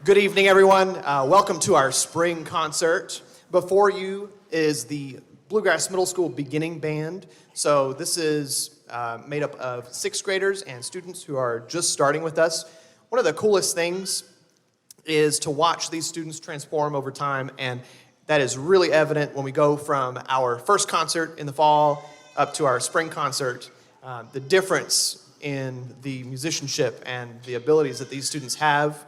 Good evening, everyone. Welcome to our spring concert. Before you is the Bluegrass Middle School beginning band. So this is made up of sixth graders and students who are just starting with us. One of the coolest things is to watch these students transform over time, and that is really evident when we go from our first concert in the fall up to our spring concert. The difference in the musicianship and the abilities that these students have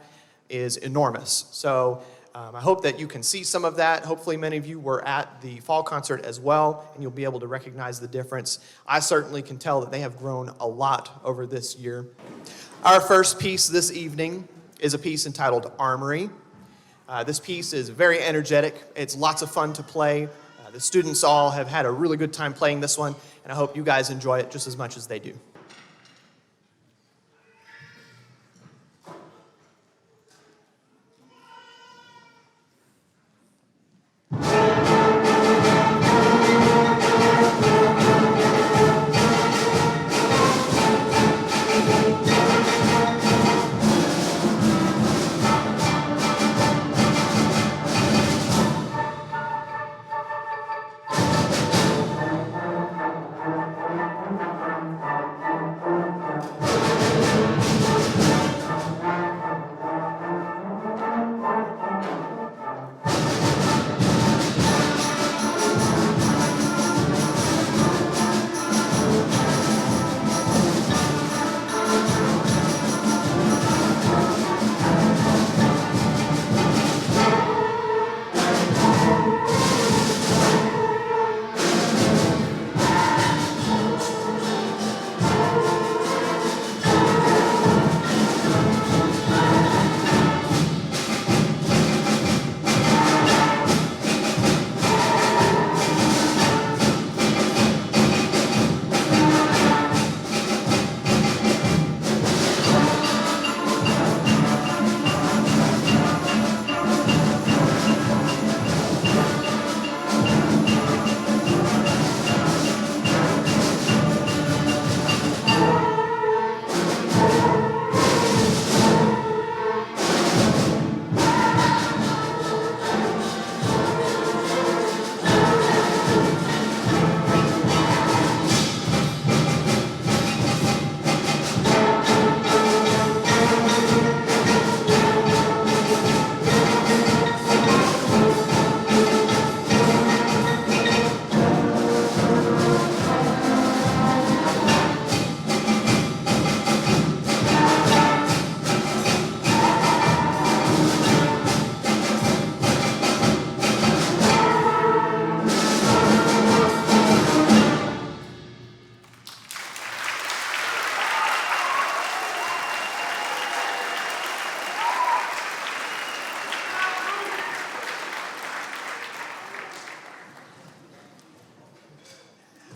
is enormous. So I hope that you can see some of that. Hopefully many of you were at the fall concert as well, and you'll be able to recognize the difference. I certainly can tell that they have grown a lot over this year. Our first piece this evening is a piece entitled Armory. This piece is very energetic. It's lots of fun to play. The students all have had a really good time playing this one, and I hope you guys enjoy it just as much as they do.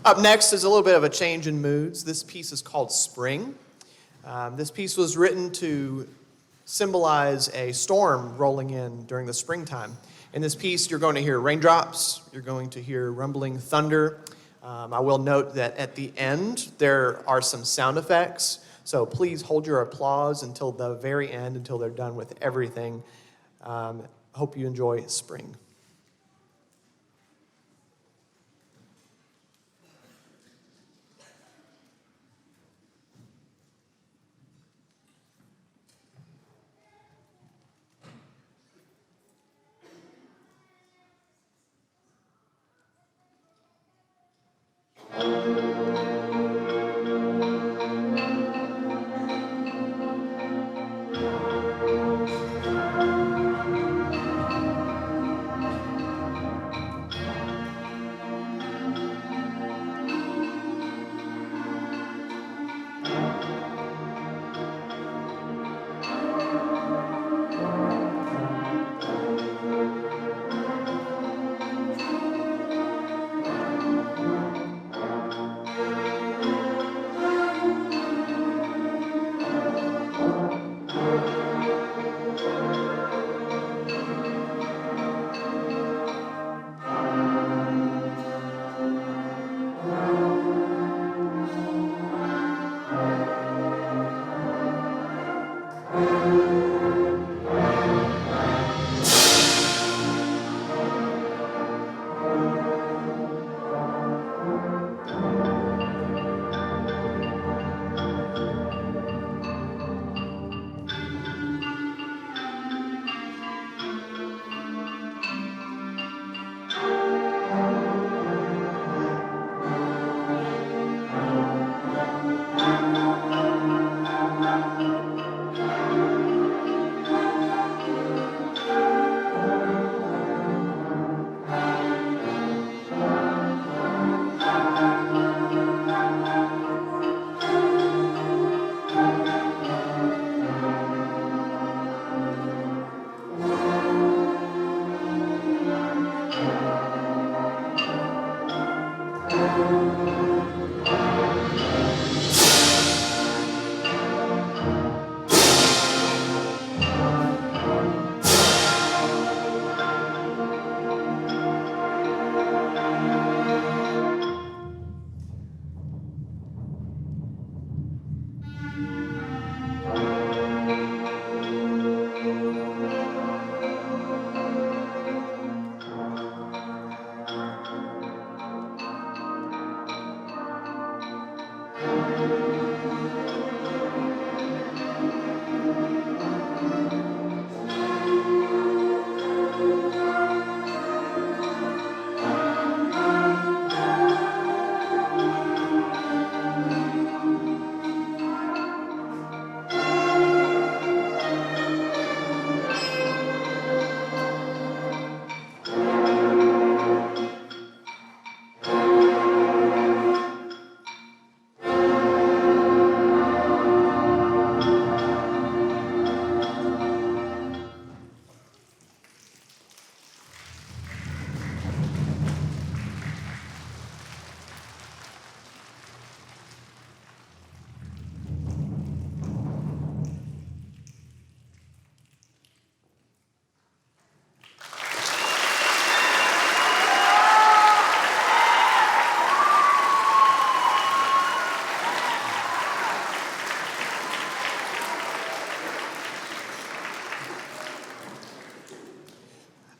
Up next is a little bit of a change in moods. This piece is called Spring. This piece was written to symbolize a storm rolling in during the springtime. In this piece, you're going to hear raindrops. You're going to hear rumbling thunder. I will note that at the end, there are some sound effects. So please hold your applause until the very end, until they're done with everything. Hope you enjoy Spring.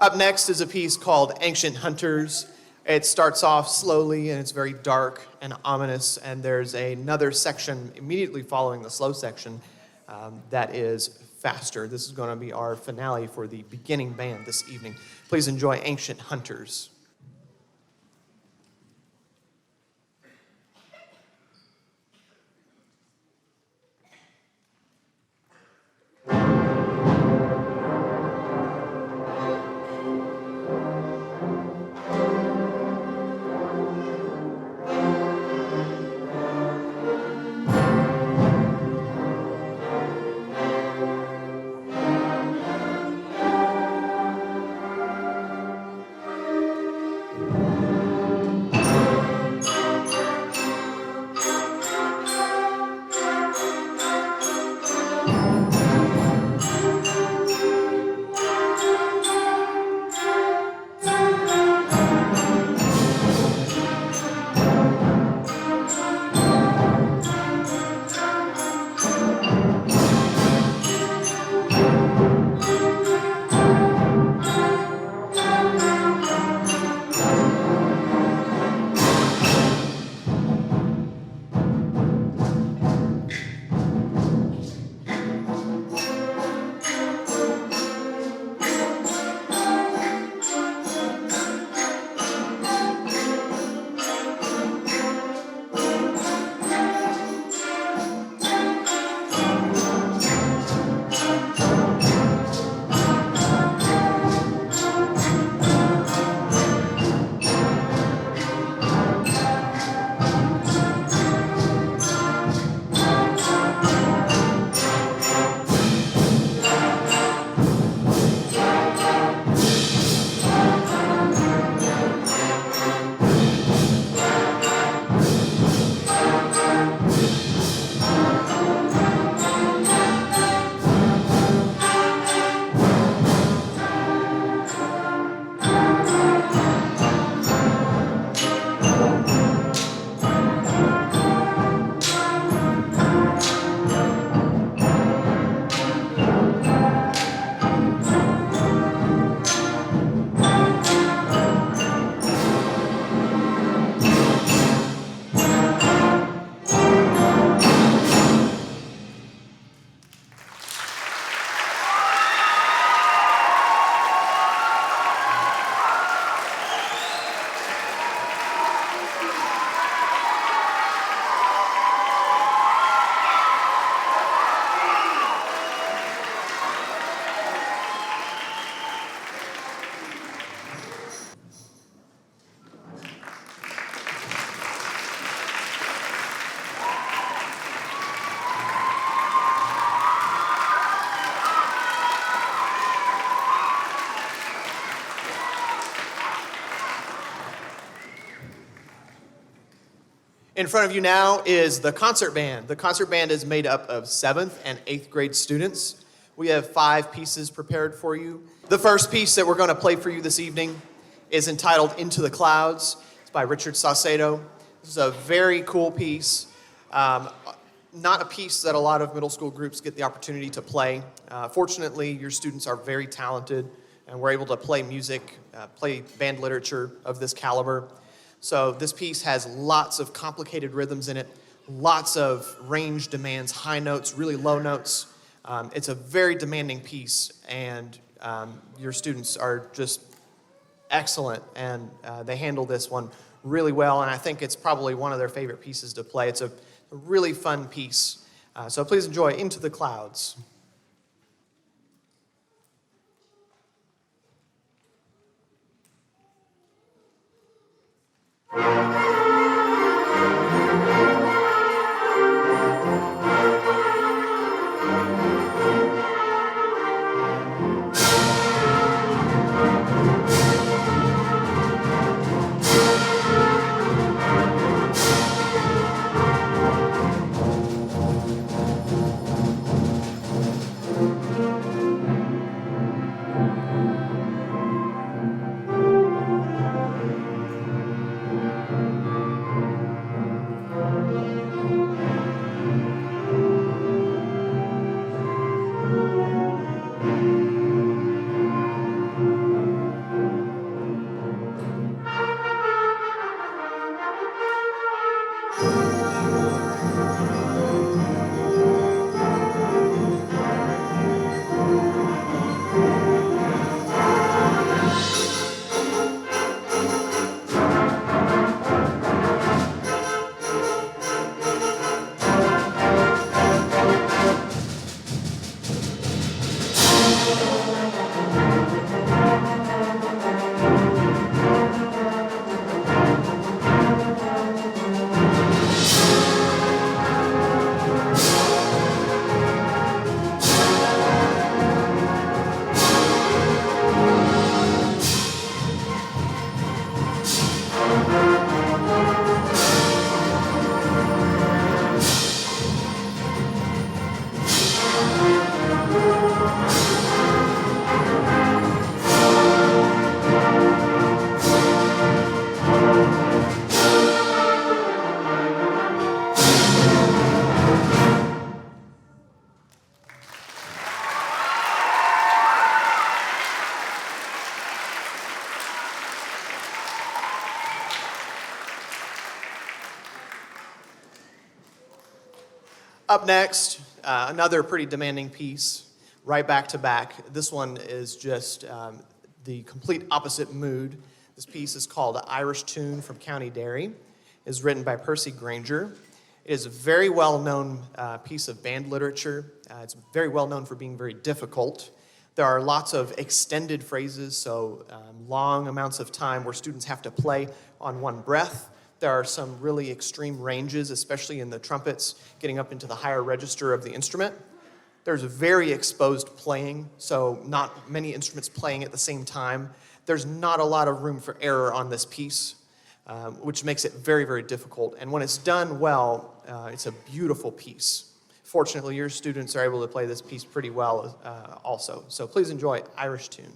Up next is a piece called Ancient Hunters. It starts off slowly and it's very dark and ominous, and there's another section immediately following the slow section that is faster. This is going to be our finale for the beginning band this evening. Please enjoy Ancient Hunters. In front of you now is the concert band. The concert band is made up of 7th and 8th grade students. We have 5 pieces prepared for you. The first piece that we're going to play for you this evening is entitled Into the Clouds. It's by Richard Saucedo. This is a very cool piece. Not a piece that a lot of middle school groups get the opportunity to play. Fortunately, your students are very talented, and we're able to play music, play band literature of this caliber. So this piece has lots of complicated rhythms in it, lots of range demands, high notes, really low notes. It's a very demanding piece, and your students are just excellent, and they handle this one really well, and I think it's probably one of their favorite pieces to play. It's a really fun piece. So please enjoy Into the Clouds. Up next, another pretty demanding piece, right back to back. This one is just the complete opposite mood. This piece is called Irish Tune from County Derry. It is written by Percy Granger. It is a very well-known piece of band literature. It's very well-known for being very difficult. There are lots of extended phrases, so long amounts of time where students have to play on one breath. There are some really extreme ranges, especially in the trumpets, getting up into the higher register of the instrument. There's very exposed playing, so not many instruments playing at the same time. There's not a lot of room for error on this piece, which makes it very, very difficult. And when it's done well, it's a beautiful piece. Fortunately, your students are able to play this piece pretty well also. So please enjoy Irish Tune.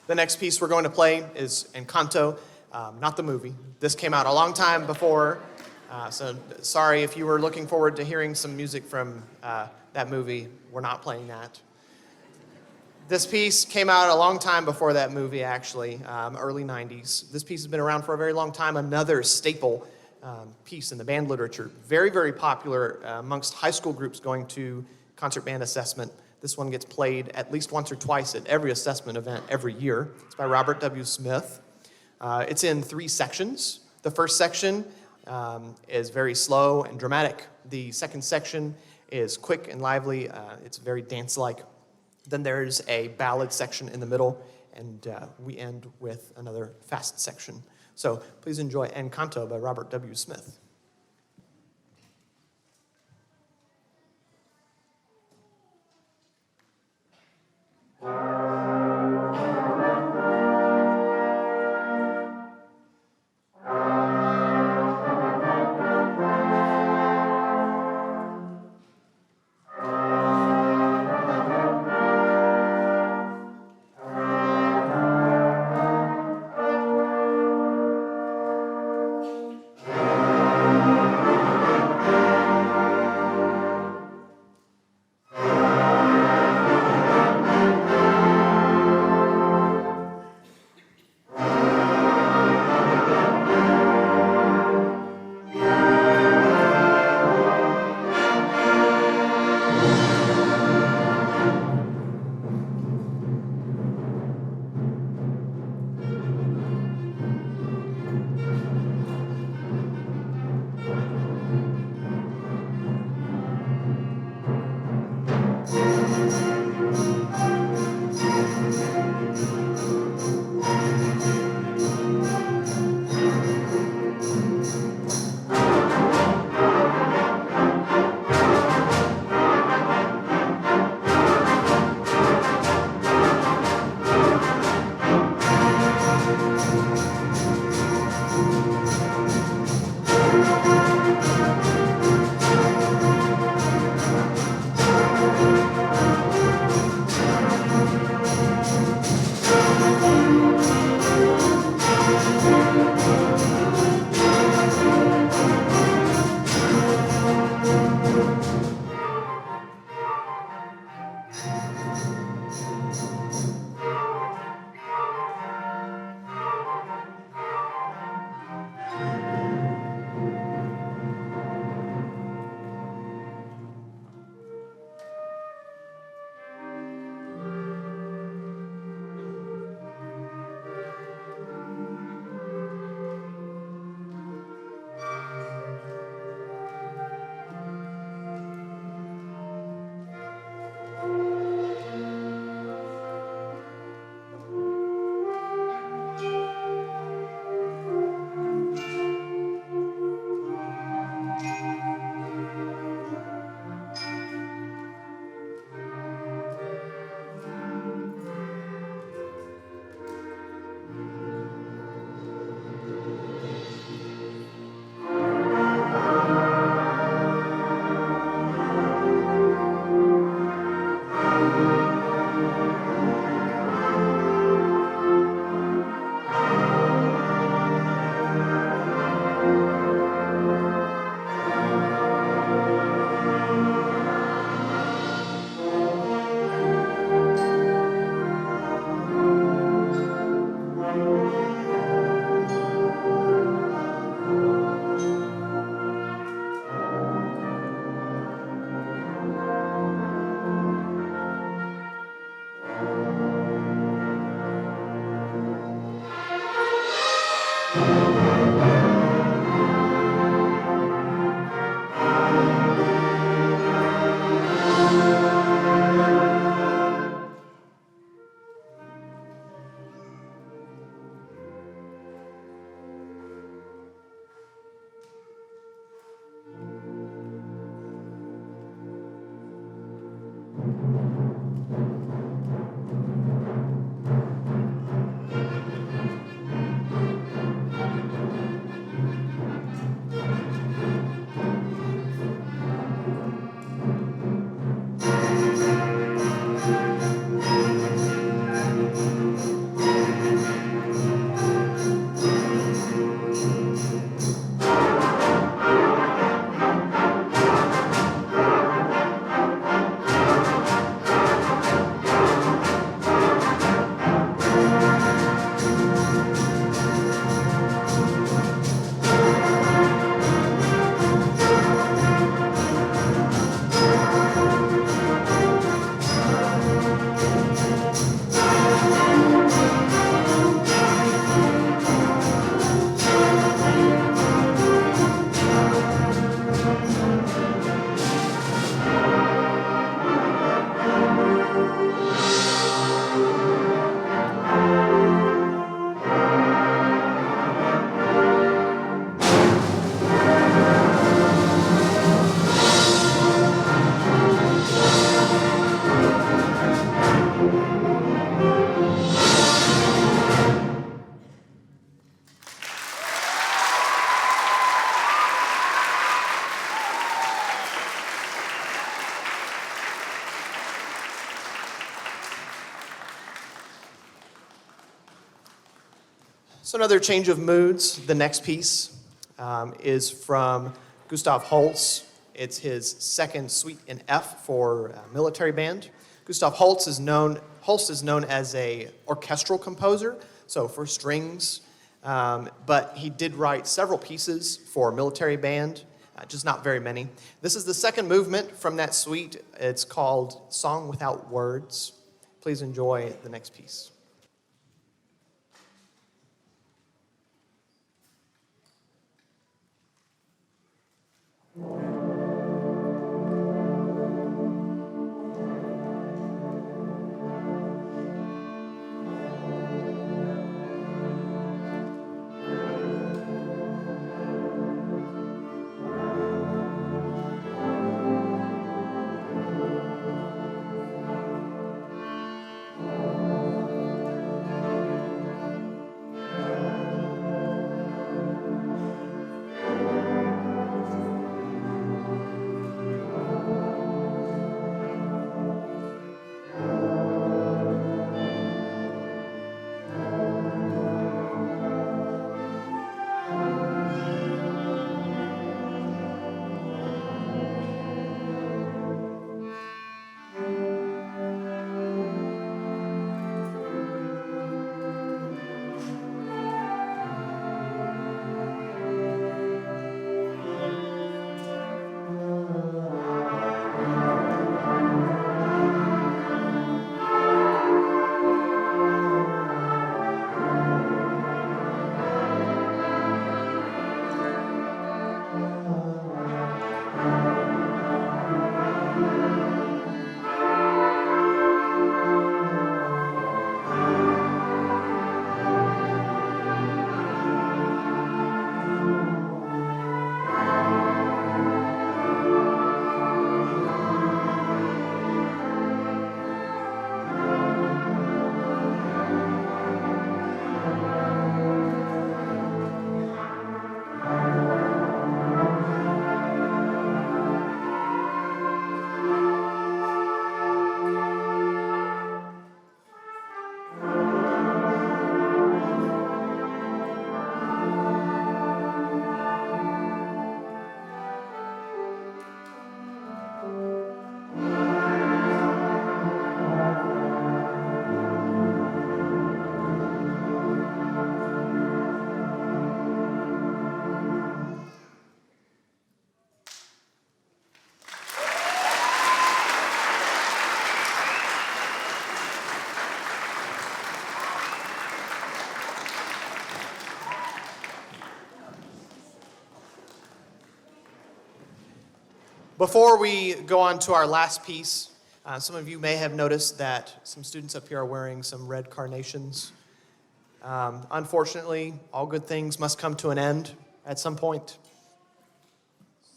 The next piece we're going to play is Encanto, not the movie. This came out a long time before, so sorry if you were looking forward to hearing some music from that movie. We're not playing that. This piece came out a long time before that movie, actually, early 90s. This piece has been around for a very long time, another staple piece in the band literature. Very, very popular amongst high school groups going to concert band assessment. This one gets played at least once or twice at every assessment event every year. It's by Robert W. Smith. It's in 3 sections. The first section is very slow and dramatic. The second section is quick and lively. It's very dance-like. Then there's a ballad section in the middle, and we end with another fast section. So please enjoy Encanto by Robert W. Smith. So another change of moods. The next piece is from Gustav Holst. It's his second suite in F for military band. Gustav Holst is known as a orchestral composer, so for strings, but he did write several pieces for military band, just not very many. This is the second movement from that suite. It's called Song Without Words. Please enjoy the next piece. Before we go on to our last piece, some of you may have noticed that some students up here are wearing some red carnations. Unfortunately, all good things must come to an end at some point.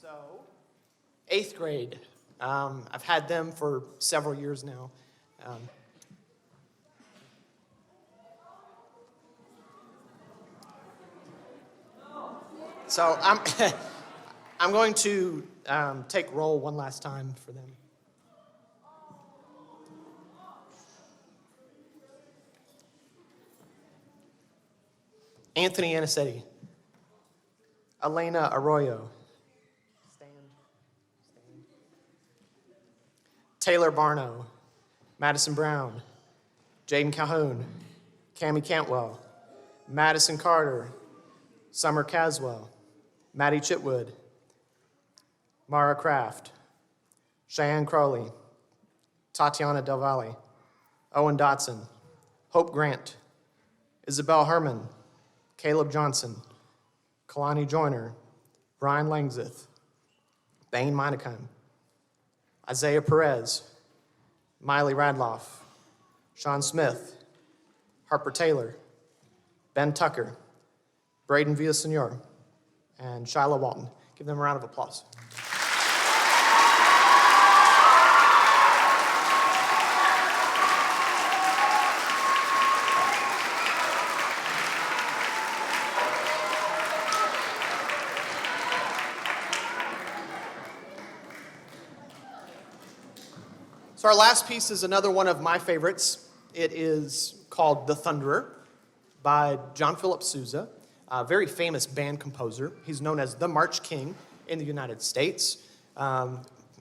So, 8th grade. I've had them for several years now. So I'm going to take roll one last time for them. Anthony Anicetti. Elena Arroyo. Stand. Taylor Barno. Madison Brown. Jaden Calhoun. Cammie Cantwell. Madison Carter. Summer Caswell. Maddie Chitwood. Mara Kraft. Cheyenne Crowley. Tatiana Del Valle. Owen Dotson. Hope Grant. Isabel Herman. Caleb Johnson. Kalani Joyner. Brian Langseth. Bane Meinekheim. Isaiah Perez. Miley Radloff. Sean Smith. Harper Taylor. Ben Tucker. Braden Villasenor. And Shiloh Walton. Give them a round of applause. So our last piece is another one of my favorites. It is called The Thunderer. by John Philip Souza, a very famous band composer. He's known as the March King in the United States.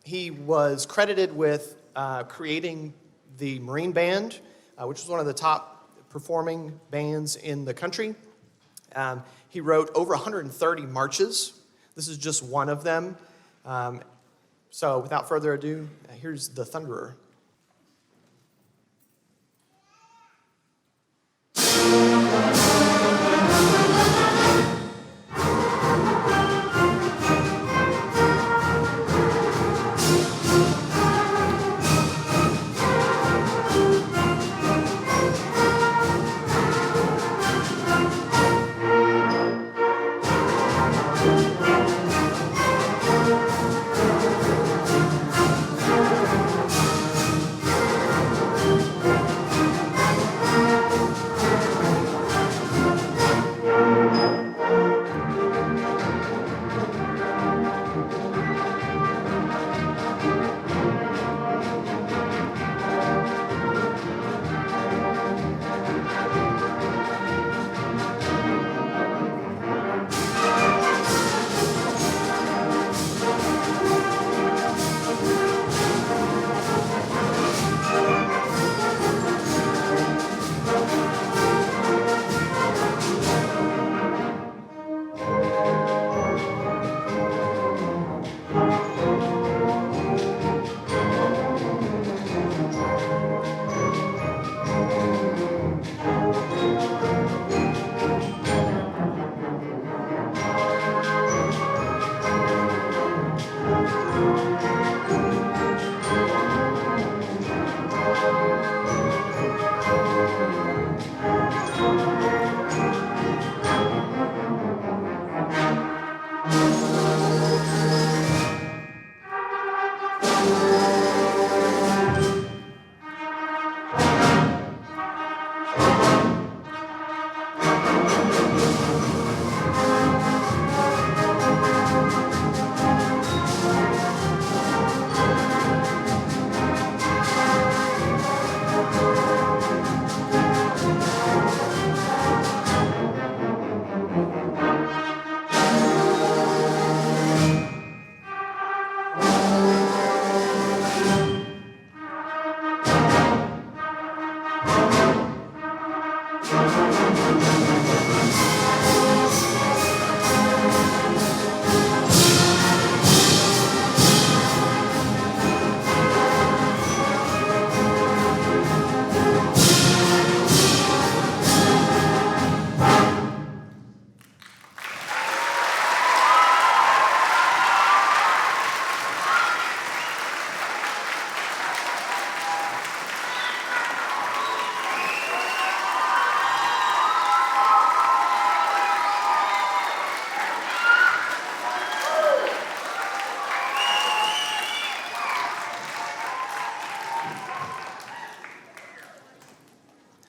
He was credited with creating the Marine Band, which was one of the top performing bands in the country. He wrote over 130 marches. This is just one of them. So without further ado, here's The Thunderer.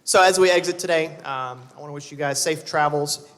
So as we exit today, I want to wish you guys safe travels